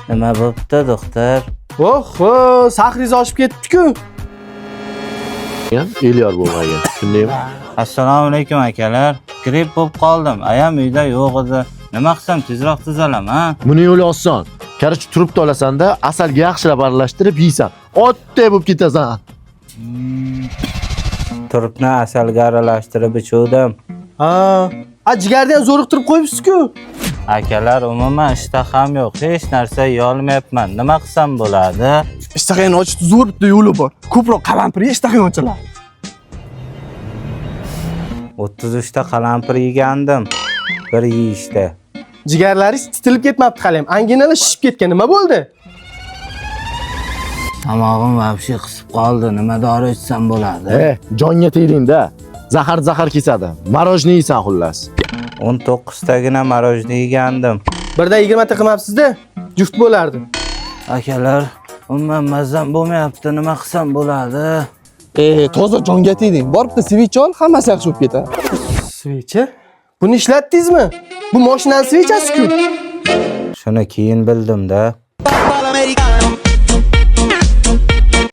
Nima bo'pti, doktor? Oho, sahringiz oshib ketdi-ku. Elyor bo'lmagan. Shundaymi? Assalomu alaykum akalar. Gripp bo'lib qoldim. Ayam uyda yo'q edi. Nima qilsam tezroq tuzalaman, ha? Buni yo'li oson. Qarich turibni olasan-da, asalga yaxshilab aralashtirib yeysan. Otday bo'lib ketasan. Turibni asalga aralashtirib ichuvdim. Ha, jigarni ham zo'riqtirib qo'yibsiz-ku. Akalar, umuman ishtaham yo'q. Hech narsa yeya olmayapman. Nima qilsam bo'ladi? Ishtahani ochishni zo'r bitta yo'li bor. Ko'proq qalampir ishtahani ochiladi. 33 ta qalampir yegandim. Bir yeyishda. Jigarlaringiz titilib ketmabdi hali ham. Anginalar shishib ketgan. Nima bo'ldi? Tomog'im vobshe qisib qoldi. Nima dori ichsam bo'ladi? Jonga tegding-da. Zahar kesadi. Marojni yeysan xullas. 19 tagina marojni yegandim. Birda 20 ta qilmabsiz-da. Juft bo'lardi. Akalar, umuman mazam bo'lmayapti. Nima qilsam bo'ladi? Toza jonga tegding. Bor bitta switch ol, hammasi yaxshi bo'lib ketadi. Switch? Buni ishlatdingizmi? Bu mashinaning switchasi-ku. Shuni keyin bildim-da.